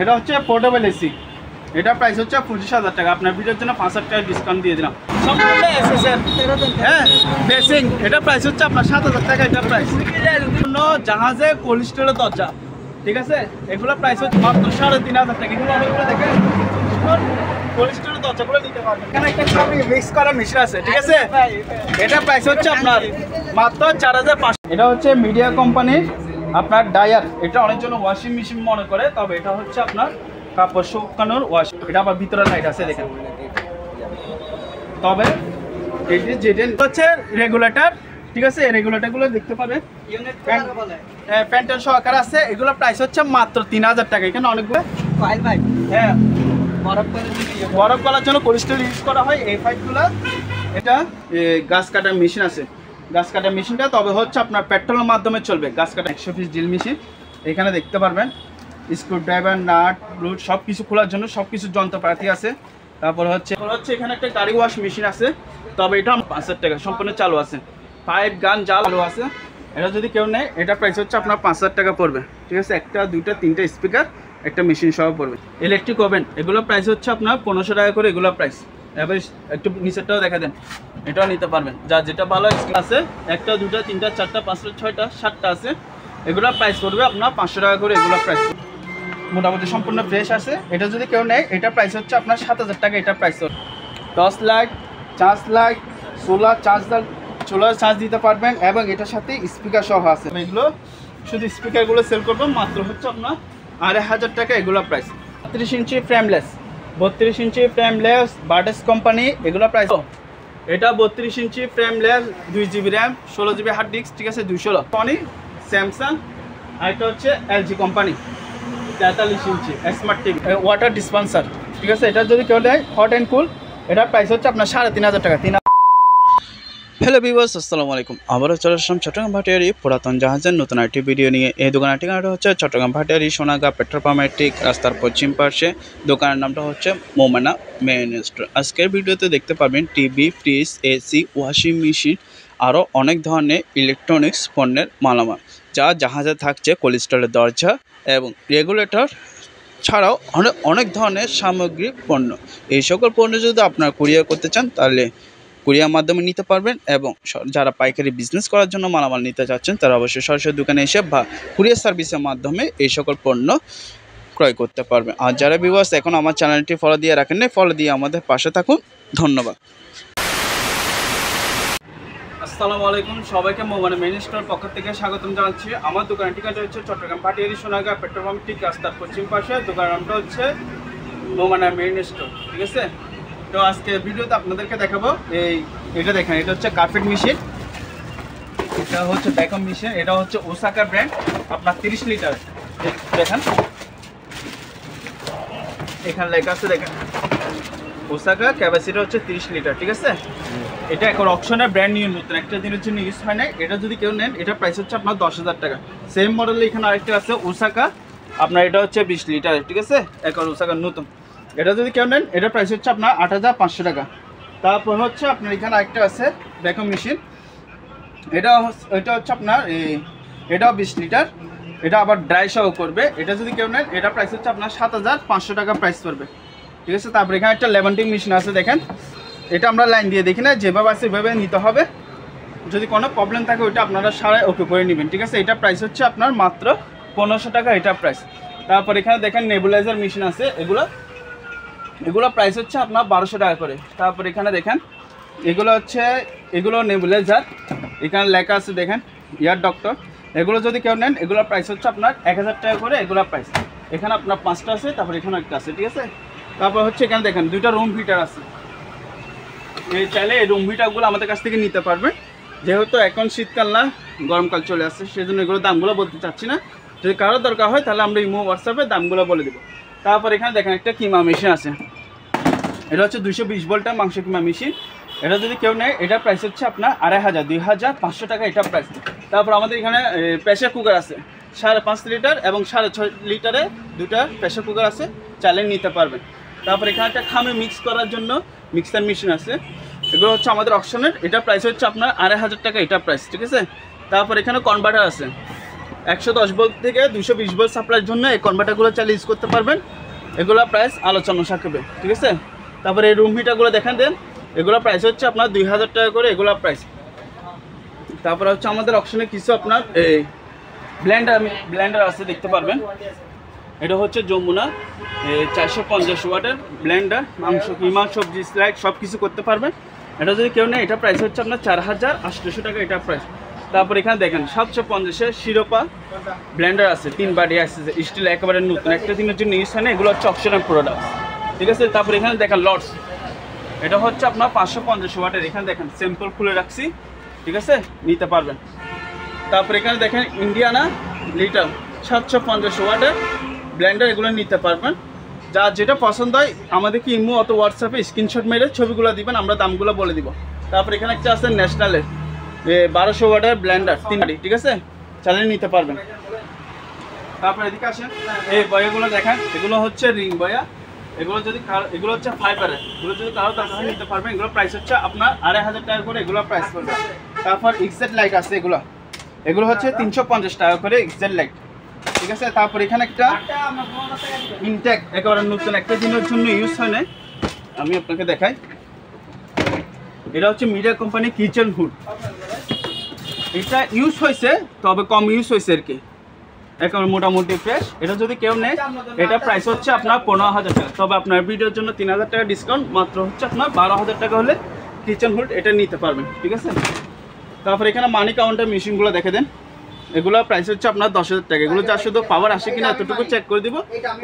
এটা হচ্ছে portable AC, এটা প্রাইস হচ্ছে 25,000 টাকা। আপনার ভিডিওর জন্য 5,000 টাকা ডিসকাউন্ট দিয়ে দিলাম। সম্পূর্ণ এসএসএর হ্যাঁ বেসিং, এটা প্রাইস হচ্ছে আপনার 7,000 টাকা। এটা প্রাইস জাহাজে কোলেস্ট্রলের দরজা, ঠিক আছে, এগুলো প্রাইস হচ্ছে মাত্র 3,500 টাকা। এগুলো অনেকগুলো দেখেন কোলেস্ট্রলের দরজাগুলো নিতে পারবেন। এখানে একটা সবই মিক্স করা মেশিন আছে, ঠিক আছে, এটা প্রাইস হচ্ছে আপনার মাত্র 4,500। এটা হচ্ছে মিডিয়া কোম্পানির আপনার ডায়ার, এটা অনেকজন ওয়াশিং মেশিন মনে করে, তবে এটা হচ্ছে আপনার কাপড় শুকানোর ওয়াশ। এটা আবার ভিতরে লাইট আছে দেখেন। তবে যেটা হচ্ছে রেগুলেটর, ঠিক আছে, রেগুলেটরগুলো দেখতে পাবেন প্যান্টের সহকারে আছে। এগুলো প্রাইস হচ্ছে মাত্র 3,000 টাকা। এখানে অনেকগুলো হ্যাঁ বরফ গলার জন্য কোলেস্ট্রল ইউজ করা হয় এই পাইপগুলো। এটা গাছ কাটার মেশিন আছে, গাছ কাটার মেশিনটা তবে হচ্ছে আপনার পেট্রোলের মাধ্যমে চলবে। গাছ কাটা 100 পিস ড্রিল মেশিন এখানে দেখতে পারবেন। স্ক্রু ড্রাইভার, নাট, ব্লুট সব কিছু খোলার জন্য সব কিছু যন্ত্রপাতি আছে। তারপর হচ্ছে এখানে একটা গাড়ি ওয়াশ মেশিন আছে, তবে এটা 5,000 টাকা, সম্পূর্ণ চালু আছে। পাইপ গান জাল চালু আছে। এটা যদি কেউ নেয় এটা প্রাইস হচ্ছে আপনার 5,000 টাকা পড়বে, ঠিক আছে। একটা, দুইটা, তিনটা স্পিকার, একটা মেশিন সহ পড়বে। ইলেকট্রিক ওভেন এগুলো প্রাইস হচ্ছে আপনার 1500 টাকা করে এগুলো প্রাইস। এবার একটু নিচেরটাও দেখা দেন, এটাও নিতে পারবেন। যা যেটা ভালো আছে, একটা, দুটা, তিনটা, চারটা, পাঁচটা, ছয়টা, 7টা আছে। এগুলো প্রাইস পড়বে আপনার 500 টাকা করে এগুলো প্রাইস। মোটামুটি সম্পূর্ণ ফ্রেশ আছে। এটা যদি কেউ নেয় এটা প্রাইস হচ্ছে আপনার 7,000 টাকা। এটা price torch light, charge light, solar charge দিতে পারবেন এবং এটার সাথে স্পিকার সহ আছে। এগুলো শুধু স্পিকারগুলো সেল করবেন মাত্র হচ্ছে আপনার 2,500 টাকা এগুলো প্রাইস। 32 ইঞ্চি ফ্রেমলেস, 32 ইঞ্চি ফ্রেমলেস বার্ডেস কোম্পানি এগুলো প্রাইস। এটা 32 ইঞ্চি frameless, 2 GB RAM, 16 GB hard disk, ঠিক আছে, 216। সনি, স্যামসাং, আর এটা হচ্ছে এলজি কোম্পানি 43 ইঞ্চি স্মার্ট টিভি, ওয়াটার ডিসপেন্সার, ঠিক আছে। এটা যদি কেউ নেয় হট অ্যান্ড কুল এটার প্রাইস হচ্ছে আপনার 3,500 টাকা। হ্যালো ভিউয়ার্স, আসসালামু আলাইকুম। আবারও চলে আসলাম চট্টগ্রাম ভাটিয়ারি পুরাতন জাহাজের নতুন একটি ভিডিও নিয়ে। এই দোকানের ঠিকানাটা হচ্ছে চট্টগ্রাম ভাটিয়ারি সোনাগা পেট্রোল পাম্পের ঠিক রাস্তার পশ্চিম পাশে। দোকানের নামটা হচ্ছে মোমেনা মেইন স্টোর। আজকের ভিডিওতে দেখতে পাবেন TV, fridge, AC, washing machine আরও অনেক ধরনের ইলেকট্রনিক্স পণ্যের মালামাল, যা জাহাজে থাকছে কোলেস্ট্রলের দরজা এবং রেগুলেটর ছাড়াও অনেক ধরনের সামগ্রিক পণ্য। এই সকল পণ্য যদি আপনারা কুরিয়ার করতে চান তাহলে কুরিয়ার মাধ্যমে নিতে পারবেন, এবং যারা পাইকারি বিজনেস করার জন্য মালামাল নিতে চাচ্ছেন তারা অবশ্যই সরাসরি দোকানে এসে বা কুরিয়ার সার্ভিসের মাধ্যমে এই সকল পণ্য ক্রয় করতে পারবেন। আর যারা ভিউয়ার্স এখন আমার চ্যানেলটি ফলো দিয়ে রাখেন না, ফলো দিয়ে আমাদের পাশে থাকুন। ধন্যবাদ। আসসালামু আলাইকুম, সবাইকে মোমেনা মেইন স্টোর পক্ষ থেকে স্বাগতম জানাচ্ছি। আমার দোকানের ঠিকানা হচ্ছে চট্টগ্রাম ভাটিয়ারি সোনাগা পেট্রোল পাম্প ঠিক রাস্তার পশ্চিম পাশে। দোকানের নামটা হচ্ছে মোমেনা মেইন স্টোর, ঠিক আছে। তো আজকে ভিডিওতে আপনাদেরকে দেখাবো এটা দেখেন, এটা হচ্ছে কার্পেট মেশিন, এটা হচ্ছে ভ্যাকুয়াম মেশিন, এটা হচ্ছে ওসাকা ব্র্যান্ড, আপনার 30 লিটার। দেখেন এখানে লেখা আছে, দেখেন ওসাকা, ক্যাপাসিটি হচ্ছে 30 লিটার, ঠিক আছে। এটা এখন অপশনের ব্র্যান্ড নিউ, নতুন একটা দিনের জন্য ইউজ হয় না। এটা যদি কেউ নেন এটা প্রাইস হচ্ছে আপনার 10,000 টাকা। সেম মডেলে এখানে আরেকটা আছে ওসাকা, আপনার এটা হচ্ছে 20 লিটার, ঠিক আছে, এখন ওসাকা নতুন। এটা যদি কেউ নেন এটা প্রাইস হচ্ছে আপনার 8,500 টাকা। তারপর হচ্ছে আপনার এখানে আরেকটা আছে ভ্যাকুয়াম মেশিন, এটা হচ্ছে আপনার এটাও 20 লিটার, এটা আবার ড্রাই সহ করবে। এটা যদি কেউ নেন এটা প্রাইস হচ্ছে আপনার 7,500 টাকা প্রাইস পড়বে, ঠিক আছে। তারপর এখানে একটা লেভেন্টিং মেশিন আছে, দেখেন এটা আমরা লাইন দিয়ে দেখি না, যেভাবে আছে সেভাবে নিতে হবে। যদি কোনো প্রবলেম থাকে ওইটা আপনারা সারাই ওকে করে নেবেন, ঠিক আছে। এটা প্রাইস হচ্ছে আপনার মাত্র 1500 টাকা, এটা প্রাইস। তারপর এখানে দেখেন নেবুলাইজার মেশিন আছে, এগুলো প্রাইস হচ্ছে আপনার 1200 টাকা করে। তারপর এখানে দেখেন এগুলো নেবুলাইজার, এখানে লেখা আছে দেখেন ইয়ার ডক্টর। এগুলো যদি কেউ নেন এগুলো প্রাইস হচ্ছে আপনার 1000 টাকা করে এগুলো প্রাইস। এখানে আপনার 5টা আছে, তারপর এখানে একটা আছে, ঠিক আছে। তারপর হচ্ছে এখানে দেখেন 2টা রুম হিটার আছে। এই চাইলে এই রুম হিটারগুলো আমাদের কাছ থেকে নিতে পারবেন। যেহেতু এখন শীতকাল না গরমকাল চলে আসছে, সেজন্য এগুলো দামগুলো বলতে চাচ্ছি না। যদি কারোর দরকার হয় তাহলে আমরা ইমো হোয়াটসঅ্যাপে দামগুলো বলে দেবো। তারপর এখানে দেখেন একটা কিমা মেশিন আছে, এটা হচ্ছে 220 ভোল্টের মাংস কিমা মেশিন। এটা যদি কেউ নেয় এটা প্রাইস হচ্ছে আপনার 2,500 টাকা, এটা প্রাইস। তারপর আমাদের এখানে প্রেসার কুকার আছে 5.5 লিটার এবং 6.5 লিটারে 2টা প্রেসার কুকার আছে, চাইলে নিতে পারবেন। তারপর এখানে একটা খামে মিক্স করার জন্য মিক্সার মেশিন আছে, এগুলো হচ্ছে আমাদের অপশনের, এটা প্রাইস হচ্ছে আপনার 2,500 টাকা, এটা প্রাইস, ঠিক আছে। তারপর এখানে কনভার্টার আছে, 110 ভোল্ট থেকে 220 ভোল্ট সাপ্লাইয়ের জন্য এই কনভার্টারগুলো চালিয়ে ইউজ করতে পারবেন। এগুলো প্রাইস আলোচনা সাপেক্ষে, ঠিক আছে। তারপরে এই রুম হিটারগুলো দেখেন দেন, এগুলো প্রাইস হচ্ছে আপনার 2000 টাকা করে এগুলো প্রাইস। তারপরে হচ্ছে আমাদের অপশনে কিছু আপনার এই ব্লেন্ডার আছে দেখতে পারবেন। এটা হচ্ছে যমুনা 450 ওয়াটের ব্লেন্ডার, মাংস কিমা সবজি স্লাইড সব কিছু করতে পারবেন। এটা যদি কেউ নেয় এটা প্রাইস হচ্ছে আপনার 4800 টাকা এটা প্রাইস। তারপর এখানে দেখেন 750 শিরোপা ব্লেন্ডার আছে, 3 বাটি আছে স্টিল, একেবারে নতুন, একটা দিনের জন্য ইউজ হয় না, এগুলো হচ্ছে অপশনাল প্রোডাক্ট, ঠিক আছে। তারপর এখানে দেখেন লর্ডস, এটা হচ্ছে আপনার 550 ওয়াটের, এখানে দেখেন স্যাম্পল খুলে রাখছি, ঠিক আছে, নিতে পারবেন। তারপর এখানে দেখেন ইন্ডিয়ানা লিটার 750 ওয়াটের ব্লেন্ডার, এগুলো নিতে পারবেন। যা যেটা পছন্দ হয় আমাদেরকে ইমো অত হোয়াটসঅ্যাপে স্ক্রিনশট মেরে ছবিগুলো দিবেন, আমরা দামগুলো বলে দিব। তারপর এখানে একটা আছে ন্যাশনালের 1200 ওয়াটের ব্লেন্ডার 3 বাটি, ঠিক আছে, চালিয়ে নিতে পারবেন। তারপর এদিকে আসেন, এই বয়াগুলো দেখেন, এগুলো হচ্ছে রিং বয়া, এগুলো হচ্ছে ফাইবারের, এগুলো যদি কারো দরকার হয় নিতে পারবেন। এগুলো প্রাইস হচ্ছে আপনার 2500 টাকা করে এগুলো প্রাইস পড়বে। তারপর এক্সেট লাইট আছে, এগুলো হচ্ছে 350 টাকা করে এক্সেট লাইট, ঠিক আছে। তারপর এখানে একটা ইনটেক, একেবারে নতুন, একটা দিনের জন্য ইউজ হয় না, আমি আপনাকে দেখাই। এটা হচ্ছে মিডিয়া কোম্পানি কিচেন হুড, এটা ইউজ হয়েছে তবে কম ইউজ হয়েছে আর কি, একেবারে মোটামুটি ফ্রেশ। এটা যদি কেউ নেয় এটা প্রাইস হচ্ছে আপনার 15000 টাকা, তবে আপনার ভিডিওর জন্য 3000 টাকা ডিসকাউন্ট, মাত্র হচ্ছে আপনার 12000 টাকা হলে কিচেন হুড এটা নিতে পারবেন, ঠিক আছে। তারপর এখানে মানি কাউন্টার মেশিনগুলো দেখে দেন, এগুলো প্রাইস হচ্ছে আপনার 10000 টাকা, এগুলো যা শুধু পাওয়ার আসে কিনা এতটুকু চেক করে দিব,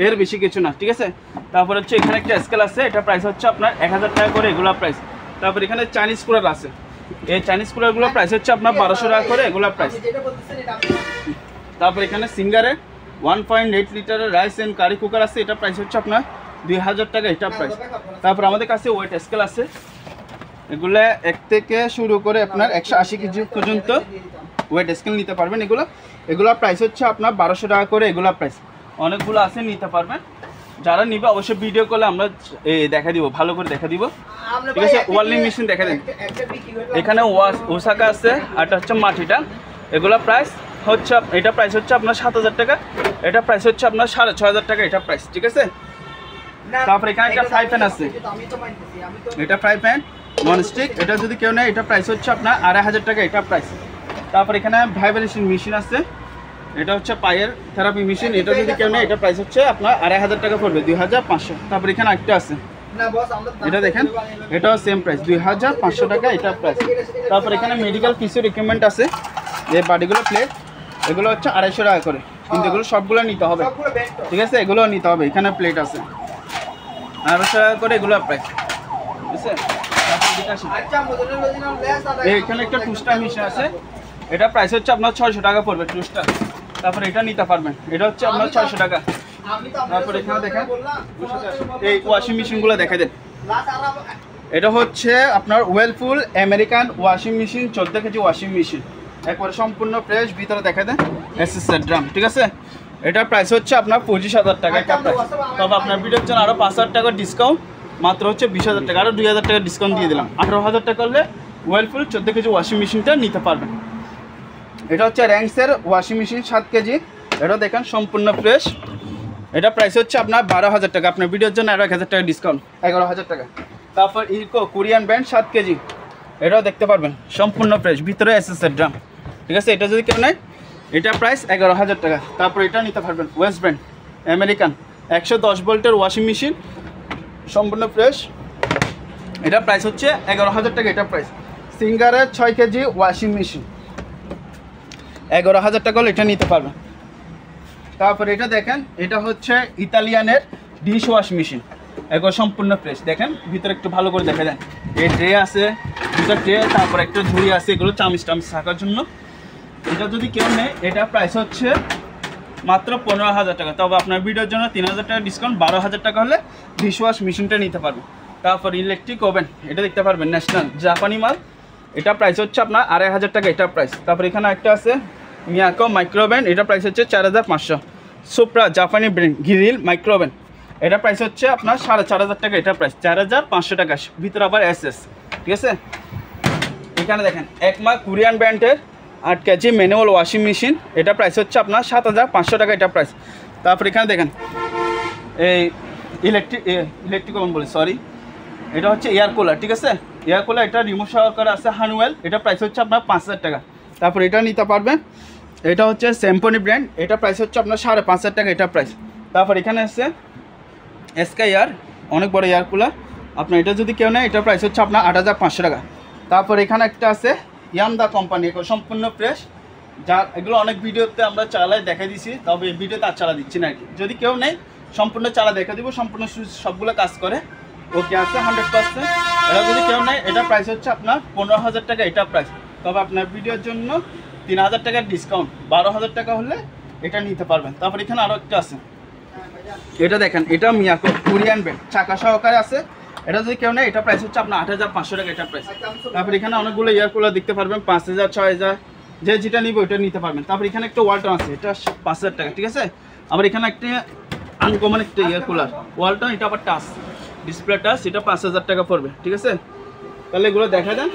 এর বেশি কিছু না, ঠিক আছে। তারপর হচ্ছে এখানে একটা স্কেল আছে, এটা প্রাইস হচ্ছে আপনার 1000 টাকা করে এগুলো প্রাইস। তারপর এখানে চাইনিজ কুলার আছে, এই চাইনিজ কুলারগুলো প্রাইস হচ্ছে আপনার 1200 টাকা করে এগুলো প্রাইস। তারপর এখানে সিঙ্গারের 1.8 লিটারের রাইস এন্ড কারি কুকার আছে, এটা প্রাইস হচ্ছে আপনার 2000 টাকা এটা প্রাইস। তারপর আমাদের কাছে ওয়েট স্কেল আছে, এগুলো 1 থেকে শুরু করে আপনার 180 কেজি পর্যন্ত ওয়েট স্কেল নিতে পারবেন। এগুলো প্রাইস হচ্ছে আপনার 1200 টাকা করে এগুলো প্রাইস। অনেকগুলো আছে, নিতে পারবেন। যারা নিবে অবশ্যই ভিডিও কলে আমরা দেখা দিব, ভালো করে দেখা দিব, ঠিক আছে। ওয়ার্লিং মেশিন দেখা দেন, এখানে ওসাকা আছে, আর এটা হচ্ছে মাটিটা, এগুলো প্রাইস হচ্ছে, এটা প্রাইস হচ্ছে আপনার 7000 টাকা, এটা প্রাইস হচ্ছে আপনার 6500 টাকা এটা প্রাইস, ঠিক আছে। তারপর এখানে একটা ফ্রাই প্যান আছে, এটা ফ্রাই প্যান ননস্টিক, এটা যদি কেউ নেয় এটা প্রাইস হচ্ছে আপনার 2500 টাকা এটা প্রাইস। তারপর এখানে ভাইব্রেশন মেশিন আছে, এটা হচ্ছে পায়ের থেরাপি মেশিন, এটা যদি কেউ নেয় এটা প্রাইস হচ্ছে আপনার 2500 টাকা পড়বে, 2500। তারপর এখানে একটা আছে, এটা দেখেন, এটাও সেম প্রাইস 2500 টাকা এটা প্রাইস। তারপর এখানে মেডিকেল কিছু রিকোয়ারমেন্ট আছে, এই বাটিগুলো প্লেট, এগুলো হচ্ছে 250 টাকা করে, কিন্তু এগুলো সবগুলো নিতে হবে, ঠিক আছে, এগুলো নিতে হবে। এখানে প্লেট আছে 250 টাকা করে এগুলো প্রাইস, ঠিক আছে। এখানে একটা টুস্টার মেশিন আছে, এটা প্রাইস হচ্ছে আপনার 600 টাকা পড়বে টুস্টার। তারপর এটা নিতে পারবেন, এটা হচ্ছে আপনার 600 টাকা। তারপর এখানে দেখেন এই ওয়াশিং মেশিনগুলো দেখা দেন, এটা হচ্ছে আপনার ওয়েলপুল American washing machine, 14 KG washing machine, একবারে সম্পূর্ণ ফ্রেশ, ভিতরে দেখা দেন এসএসআর ড্রাম, ঠিক আছে। এটার প্রাইস হচ্ছে আপনার 25000 টাকা এটা প্রাইস, তবে আপনার ভিডিওর জন্য আরও 5000 টাকা ডিসকাউন্ট, মাত্র হচ্ছে 20000 টাকা, আরও 2000 টাকা ডিসকাউন্ট দিয়ে দিলাম, 18000 টাকা করলে ওয়েলপুল 14 কেজি ওয়াশিং মেশিনটা নিতে পারবেন। এটা হচ্ছে র্যাঙ্কসের ওয়াশিং মেশিন 7 কেজি, এটা দেখেন সম্পূর্ণ ফ্রেশ, এটা প্রাইস হচ্ছে আপনার 12000 টাকা, আপনার ভিডিওর জন্য আরও 1000 টাকা ডিসকাউন্ট, 11000 টাকা। তারপর ইকো কোরিয়ান ব্র্যান্ড 7 কেজি, এটাও দেখতে পারবেন সম্পূর্ণ ফ্রেশ, ভিতরে এসএসআর ড্রাম, ঠিক আছে। এটা যদি কেউ নেয় এটা প্রাইস 11000 টাকা। তারপর এটা নিতে পারবেন ওয়েস্ট ব্র্যান্ড আমেরিকান 110 ভোল্টের ওয়াশিং মেশিন, সম্পূর্ণ ফ্রেশ, এটা প্রাইস হচ্ছে 11000 টাকা এটা প্রাইস। সিঙ্গারের 6 কেজি ওয়াশিং মেশিন, 11000 টাকা হলে এটা নিতে পারবেন। তারপর এটা দেখেন, এটা হচ্ছে ইতালিয়ানের ডিশ ওয়াশ মেশিন, একবার সম্পূর্ণ ফ্রেশ, দেখেন ভিতরে একটু ভালো করে দেখা যায়, এই ট্রে আছে, দুটো ট্রে, তারপর একটা ঝুড়ি আছে, এগুলো চামিচ থাকার জন্য। এটা যদি কেউ নেয় এটা প্রাইস হচ্ছে মাত্র 15000 টাকা, তবে আপনার ভিডিওর জন্য 3000 টাকা ডিসকাউন্ট, 12000 টাকা হলে ডিশ ওয়াশ মেশিনটা নিতে পারবেন। তারপর ইলেকট্রিক ওভেন, এটা দেখতে পারবেন ন্যাশনাল জাপানি মাল, এটা প্রাইস হচ্ছে আপনার 2500 টাকা এটা প্রাইস। তারপর এখানে একটা আছে মিয়াকো মাইক্রোওভেন, এটা প্রাইস হচ্ছে 4500। সুপ্রা জাপানি ব্র্যান্ড গ্রিল মাইক্রোওভেন, এটা প্রাইস হচ্ছে আপনার 4500 টাকা এটা প্রাইস, 4500 টাকা, ভিতরে আবার এসএস, ঠিক আছে। এখানে দেখেন একমা কোরিয়ান ব্র্যান্ডের 8 কেজি ম্যানুয়াল ওয়াশিং মেশিন, এটা প্রাইস হচ্ছে আপনার 7500 টাকা এটা প্রাইস। তারপর এখানে দেখেন এই ইলেকট্রিক বলি সরি, এটা হচ্ছে এয়ার কুলার, ঠিক আছে। এয়ার কুলার এটা রিমোট সহকারে আছে হানুয়েল, এটা প্রাইস হচ্ছে আপনার 5000 টাকা। তারপর এটা নিতে পারবেন, এটা হচ্ছে স্যাম্পনি ব্র্যান্ড, এটা প্রাইস হচ্ছে আপনার 5500 টাকা এটা প্রাইস। তারপর এখানে আছে এসকে এয়ার, অনেক বড় এয়ার কুলার, আপনার এটা যদি কেউ নেয় এটা প্রাইস হচ্ছে আপনার 8500 টাকা। তারপর এখানে একটা আছে ইয়ামদা কোম্পানি, সম্পূর্ণ ফ্রেশ, যা এগুলো অনেক ভিডিওতে আমরা চালাই দেখা দিছি, তবে এই ভিডিওতে আর চালা দিচ্ছি না আর কি। যদি কেউ নেই সম্পূর্ণ চালা দেখা দিব, সম্পূর্ণ সবগুলো কাজ করে, ওকে আছে 100%। এটা যদি কেউ নেয় এটা প্রাইস হচ্ছে আপনার 15000 টাকা এটা প্রাইস। তবে আপনার ভিডিওর জন্য 3000 টাকার ডিসকাউন্ট, 12000 টাকা হলে এটা নিতে পারবেন। তারপর এখানে আরও একটা আছে, এটা দেখেন, এটা মিয়াকো কোরিয়ান ব্র্যান্ড, চাকা সহকারে আছে, এটা যদি কেউ নেয় এটা প্রাইস হচ্ছে আপনার 8500 টাকা এটা প্রাইস। তারপর এখানে অনেকগুলো এয়ার কুলার দেখতে পারবেন, 5000 6000 যে যেটা নিবে ওইটা নিতে পারবেন। তারপর এখানে একটা ওয়ালটন আছে, এটা 5000 টাকা, ঠিক আছে। আবার এখানে একটা আনকমন একটা এয়ার কুলার ওয়ালটন, এটা আবার টাচ ডিসপ্লে টাচ, এটা 5000 টাকা পড়বে, ঠিক আছে। তাহলে এগুলো দেখা দেন।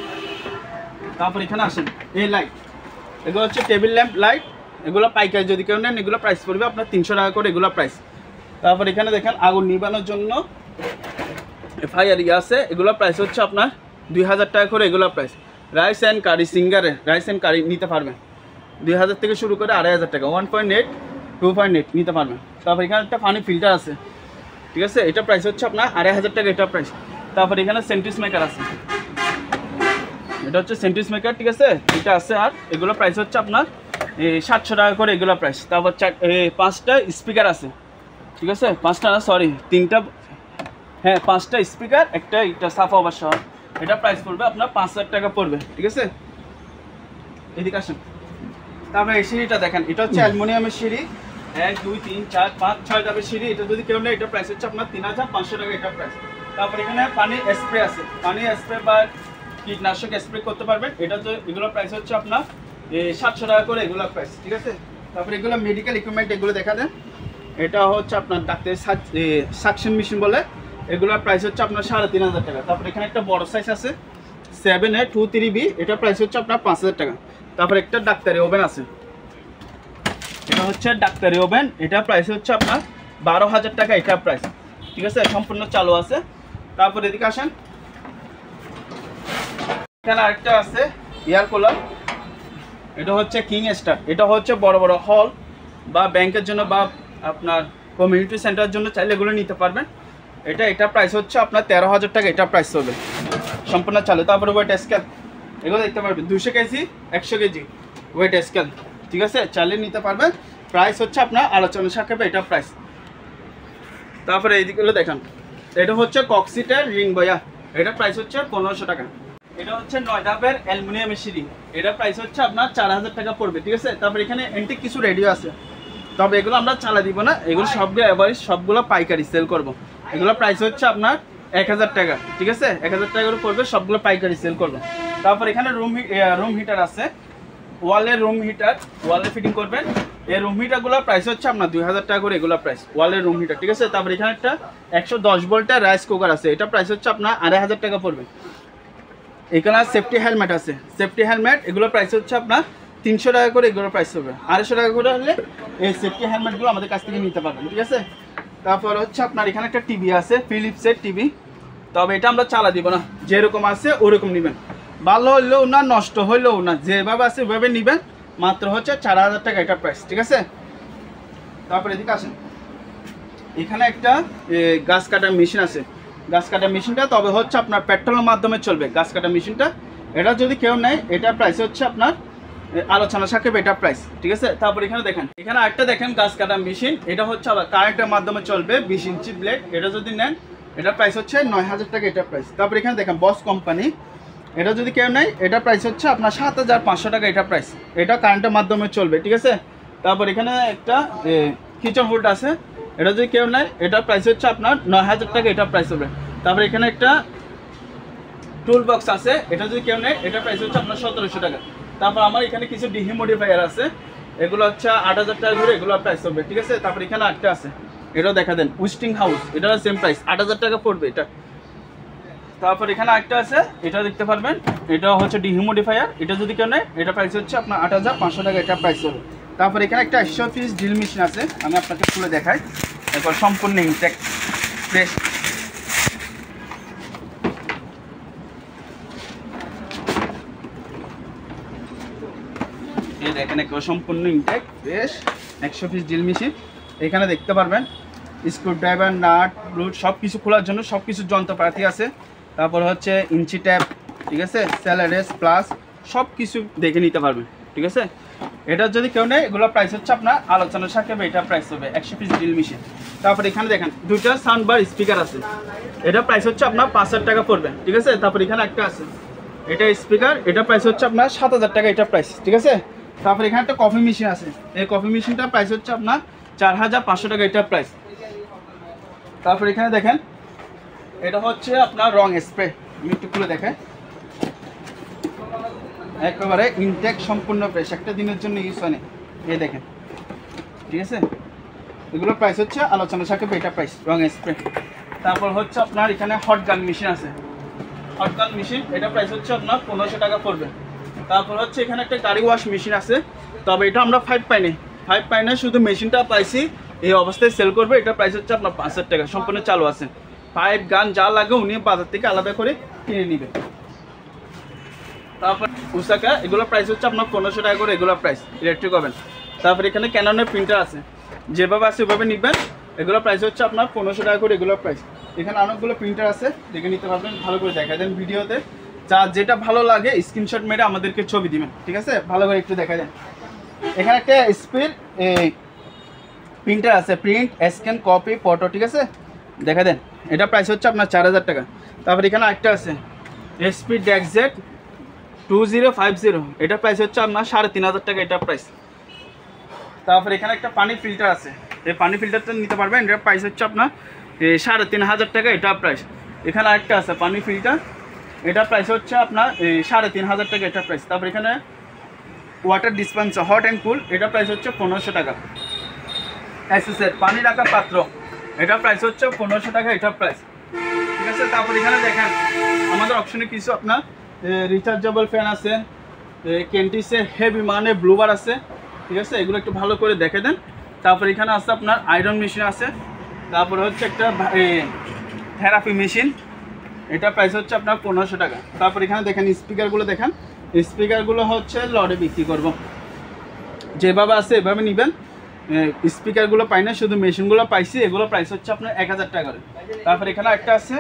তারপর এখানে আসেন এই লাইট, এগুলো হচ্ছে টেবিল ল্যাম্প লাইট, এগুলো পাইকারি যদি কেউ নেন এগুলো প্রাইস পড়বে আপনার 300 টাকা করে এগুলো প্রাইস। তারপর এখানে দেখেন আগুন নিবানোর জন্য ফায়ার আছে, এগুলো প্রাইস হচ্ছে আপনার 2000 টাকা করে এগুলো প্রাইস। রাইস অ্যান্ড কারি সিঙ্গারে রাইস অ্যান্ড কারি নিতে পারবেন 2000 থেকে শুরু করে 2500 টাকা, 1.8 2.8 নিতে পারবেন। তারপর এখানে একটা পানি ফিল্টার আছে, ঠিক আছে, এটা প্রাইস হচ্ছে আপনার 2500 টাকা এটা প্রাইস। তারপর এখানে সেন্টিস মেকার আছে, এটা হচ্ছে সেন্টিস মেকার, ঠিক আছে, এটা আছে। আর এগুলো প্রাইস হচ্ছে আপনার 700 টাকা করে এগুলো প্রাইস। তারপর 5টা স্পিকার আছে, ঠিক আছে, 5টা না সরি 3টা, হ্যাঁ 5টা স্পিকার, একটা এটা সাফা ওভার সহ, এটা প্রাইস পড়বে আপনার 5000 টাকা পড়বে, ঠিক আছে। এদিকে আসেন। তারপরে এই সিঁড়িটা দেখেন, এটা হচ্ছে অ্যালুমিনিয়ামের সিঁড়ি, 1 2 3 4 5 6 ধাপের সিঁড়ি, এটা যদি কেউ নেয় এটা প্রাইস হচ্ছে আপনার 3500 টাকা এটা প্রাইস। তারপর এখানে পানি স্প্রে আছে, পানি স্প্রে বা কীটনাশক স্প্রে করতে পারবেন, এটা তো এগুলো প্রাইস হচ্ছে আপনার 700 টাকা করে এগুলো প্রাইস, ঠিক আছে। তারপরে এগুলো মেডিকেল ইকুইপমেন্ট, এগুলো দেখা দেন, এটা হচ্ছে আপনার ডাক্তারের সাকশন মেশিন বলে, এগুলোর প্রাইস হচ্ছে আপনার 3500 টাকা। তারপর এখানে একটা বড় সাইজ আছে 7A23B, এটা প্রাইস হচ্ছে আপনার 5000 টাকা। তারপর একটা ডাক্তারি ওভেন আছে, এটা হচ্ছে ডাক্তারি ওভেন, এটা প্রাইস হচ্ছে আপনার 12000 টাকা এটা প্রাইস, ঠিক আছে, সম্পূর্ণ চালু আছে। তারপর এদিকে আসেন, এখানে আরেকটা আছে এয়ার কুলার, এটা হচ্ছে কিং স্টার, এটা হচ্ছে বড় বড় হল বা ব্যাংকের জন্য বা আপনার কমিউনিটি সেন্টারের জন্য চাইলে এগুলো নিতে পারবেন। এটা প্রাইস হচ্ছে আপনার 13000 টাকা এটা প্রাইস হবে, সম্পূর্ণ চালু। তারপরে ওয়েট স্কেল, এগুলো দেখতে পারবেন 200 কেজি 100 কেজি ওয়েট স্কেল, ঠিক আছে, চালিয়ে নিতে পারবেন। প্রাইস হচ্ছে আপনার আলোচনা সাপেক্ষে এটা প্রাইস। তারপরে এইদিকগুলো দেখান, এটা হচ্ছে কক্সিটের রিং বয়া, এটা প্রাইস হচ্ছে 1500 টাকা। এটা হচ্ছে 9 ধাপের অ্যালুমিনিয়ামের সিঁড়ি, এটা প্রাইস হচ্ছে আপনার 4000 টাকা পড়বে, ঠিক আছে। তারপর এখানে এন্টিক কিছু রেডিও আছে, তবে এগুলো আমরা চালা দিব না, এগুলো সবগুলো এভারেজ সবগুলো পাইকারি সেল করব। এগুলো প্রাইস হচ্ছে আপনার 1000 টাকা, ঠিক আছে, 1000 টাকা করে পড়বে, সবগুলো পাইকারি সেল করবো। তারপর এখানে রুম হিটার আছে, ওয়ালের রুম হিটার, ওয়ালে ফিটিং করবেন, এই রুম হিটারগুলো প্রাইস হচ্ছে আপনার 2000 টাকা করে এগুলো প্রাইস, ওয়ালের রুম হিটার, ঠিক আছে। তারপর এখানে একটা 110 ভোল্টের রাইস কুকার আছে, এটা প্রাইস হচ্ছে আপনার 2500 টাকা পড়বে। এখানে সেফটি হেলমেট আছে, সেফটি হেলমেট, এগুলো প্রাইস হচ্ছে আপনার 300 টাকা করে এগুলো প্রাইস হবে, 250 টাকা করে হলে এই সেফটি হেলমেটগুলো আমাদের কাছ থেকে নিতে পারবেন, ঠিক আছে। তারপর হচ্ছে আপনার এখানে একটা টিভি আছে, ফিলিপসের টিভি, তবে এটা আমরা চালা দিব না, যেরকম আছে ওরকম নেবেন, ভালো হইলেও না নষ্ট হইলেও না, যেভাবে আছে ওইভাবে নেবেন, মাত্র হচ্ছে 4000 টাকা এটা প্রাইস, ঠিক আছে। তারপর এদিকে আসেন, এখানে একটা গাছ কাটার মেশিন আছে, গাছ কাটার মেশিনটা তবে হচ্ছে আপনার পেট্রোলের মাধ্যমে চলবে গাছ কাটার মেশিনটা, এটা যদি কেউ নেয় এটা প্রাইস হচ্ছে আপনার আলোচনা সাপেক্ষে এটা প্রাইস, ঠিক আছে। তারপর এখানে দেখেন, এখানে আরেকটা দেখেন গাছ কাটার মেশিন, এটা হচ্ছে আবার কারেন্টের মাধ্যমে চলবে, 20 ইঞ্চি ব্লেড, এটা যদি নেন এটা প্রাইস হচ্ছে 9000 টাকা এটা প্রাইস। তারপর এখানে দেখেন বস কোম্পানি, এটা যদি কেউ নেয় এটা প্রাইস হচ্ছে আপনার 7500 টাকা এটা প্রাইস, এটা কারেন্টের মাধ্যমে চলবে, ঠিক আছে। তারপর এখানে একটা কিচেন হোল্ড আছে, এটা যদি কেউ নেয় এটা প্রাইস হচ্ছে আপনার 9000 টাকা এটা প্রাইস হবে। তারপর এখানে একটা টুল বক্স আছে, এটা যদি কেউ নেয় এটা প্রাইস হচ্ছে আপনার 1700 টাকা। তারপর আমার এখানে কিছু ডিহিউমিডিফায়ার আছে, এগুলো হচ্ছে 8000 টাকা করে এগুলো প্রাইস হবে, ঠিক আছে। তারপর এখানে একটা আছে, এটাও দেখা দেন উইস্টিং হাউস, এটাও সেম প্রাইস 8000 টাকা পড়বে এটা। তারপর এখানে আরেকটা আছে, এটা দেখতে পারবেন, এটা হচ্ছে ডিহিউমিডিফায়ার। এটা যদি কেউ নেয় এটা প্রাইস হচ্ছে আপনার 8500 টাকা, এটা প্রাইস হবে। তারপর এখানে একটা 100 পিস ড্রিল মেশিন আছে, আমি আপনাকে খুলে দেখাই। এরপর সম্পূর্ণ ইনটেক ফ্রেশ, এই দেখেন একবার সম্পূর্ণ intake fresh 100 piece drill machine. এখানে দেখতে পারবেন স্ক্রু ড্রাইভার, নাট, ব্লুট সব কিছু খোলার জন্য সব কিছু যন্ত্রপাতি আছে। তারপর হচ্ছে ইঞ্চি ট্যাপ, ঠিক আছে, স্যালারেস প্লাস সব কিছু দেখে নিতে পারবেন, ঠিক আছে। এটা যদি কেউ নেয় এগুলো প্রাইস হচ্ছে আপনার আলোচনার সাথে এটা প্রাইস হবে 100 পিস ড্রিল মেশিন। তারপর এখানে দেখেন দুইটা সাউন্ড বার স্পিকার আছে, এটা প্রাইস হচ্ছে আপনার 5000 টাকা পড়বে, ঠিক আছে। তারপর এখানে একটা আছে, এটা স্পিকার, এটা প্রাইস হচ্ছে আপনার 7000 টাকা, এটা প্রাইস, ঠিক আছে। তারপর এখানে একটা কফি মেশিন আছে, এই কফি মেশিনটার প্রাইস হচ্ছে আপনার 4500 টাকা, এটা প্রাইস। তারপর এখানে দেখেন এটা হচ্ছে আপনার রং স্প্রে, আমি একটু খুলে দেখাই। একেবারে ইনটেক সম্পূর্ণ ফ্রেশ, একটা দিনের জন্য ইউজ হয়নি, এই দেখেন, ঠিক আছে। এগুলো প্রাইস হচ্ছে আলোচনা সাপেক্ষে এটা প্রাইস, রং স্প্রে। তারপর হচ্ছে আপনার এখানে হট গান মেশিন আছে, হট গান মেশিন, এটা প্রাইস হচ্ছে আপনার 1500 টাকা পড়বে। তারপর হচ্ছে এখানে একটা গাড়ি ওয়াশ মেশিন আছে, তবে এটা আমরা 5 পাইনি, 5 পাই না, শুধু মেশিনটা পাইছি, এই অবস্থায় সেল করবে। এটা প্রাইস হচ্ছে আপনার 5000 টাকা, সম্পূর্ণ চালু আছে। পাইপ গান যা লাগে উনি বাজার থেকে আলাদা করে কিনে নেবে। তারপর উসাকা, এগুলো প্রাইস হচ্ছে আপনার 1500 টাকা করে, এগুলো প্রাইস ইলেকট্রিক ওভেন। তারপর এখানে ক্যাননের প্রিন্টার আছে, যেভাবে আছে ওইভাবে নিবেন, এগুলো প্রাইস হচ্ছে আপনার 1500 টাকা করে, এগুলো প্রাইস। এখানে অনেকগুলো প্রিন্টার আছে, দেখে নিতে পারবেন, ভালো করে দেখা দেন ভিডিওতে, যা যেটা ভালো লাগে স্ক্রিনশট মেরে আমাদেরকে ছবি দিবেন, ঠিক আছে, ভালো করে একটু দেখা দেন। এখানে একটা স্পিড প্রিন্টার আছে, প্রিন্ট, স্ক্যান, কপি, ফটো, ঠিক আছে, দেখা দেন, এটা প্রাইস হচ্ছে আপনার 4000 টাকা। তারপর এখানে একটা আছে এসপি ডেক্সজেট 2050, এটা প্রাইস হচ্ছে আপনার 3500 টাকা, এটা প্রাইস। তারপর এখানে একটা পানি ফিল্টার আছে, এই পানি ফিল্টারটা নিতে পারবেন, এটার প্রাইস হচ্ছে আপনার 3500 টাকা, এটা প্রাইস। এখানে আরেকটা আছে পানি ফিল্টার, এটা প্রাইস হচ্ছে আপনার 3500 টাকা, এটা প্রাইস। তারপর এখানে ওয়াটার ডিসপেন্সার হট অ্যান্ড কুল, এটা প্রাইস হচ্ছে 1500 টাকা। এসএসের পানি রাখার পাত্র, এটা প্রাইস হচ্ছে 1500 টাকা, এটা প্রাইস, ঠিক আছে। তারপর এখানে দেখেন আমাদের অপশনে কিছু আপনার রিচার্জেবল ফ্যান আছে, কেন্টিসের হেভি মানে ব্লুবার আছে, ঠিক আছে, এগুলো একটু ভালো করে দেখে দেন। তারপর এখানে আছে আপনার আয়রন মেশিন আছে। তারপরে হচ্ছে একটা থেরাপি মেশিন, এটা প্রাইস হচ্ছে আপনার 1500 টাকা। তারপর এখানে দেখেন স্পিকারগুলো, দেখেন স্পিকারগুলো হচ্ছে লড়ে বিক্রি করব, যেভাবে আছে এভাবে নেবেন। স্পিকারগুলো পাই না, শুধু মেশিনগুলো পাইছি, এগুলো প্রাইস হচ্ছে আপনার 1000 টাকা করে। তারপর এখানে একটা আছে,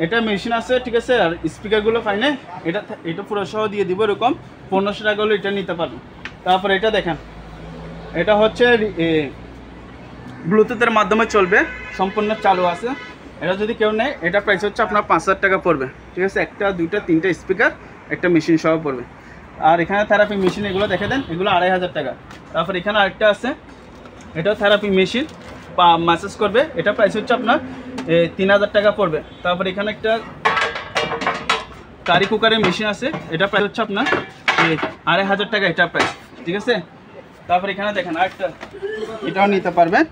এটা মেশিন আছে, ঠিক আছে, আর স্পিকারগুলো পাই না, এটা পুরো সহ দিয়ে দিব, এরকম 1500 টাকা হলে এটা নিতে পারবেন। তারপর এটা দেখেন, এটা হচ্ছে ব্লুটুথের মাধ্যমে চলবে, সম্পূর্ণ চালু আছে। এটা যদি কেউ নেয় এটা প্রাইস হচ্ছে আপনার 5000 টাকা পড়বে, ঠিক আছে, একটা, দুইটা, তিনটা স্পিকার, একটা মেশিন সহ পড়বে। আর এখানে থেরাপি মেশিন, এগুলো দেখে দেন, এগুলো 2500 টাকা। তারপর এখানে আরেকটা আছে, এটাও থেরাপি মেশিন, ম্যাসেজ করবে, এটা প্রাইস হচ্ছে আপনার 3000 টাকা পড়বে। তারপর এখানে একটা কারি কুকারের মেশিন আছে, এটা প্রাইস হচ্ছে আপনার 2500 টাকা, এটা প্রাইস, ঠিক আছে। তারপর এখানে দেখেন আরেকটা, এটাও নিতে পারবেন,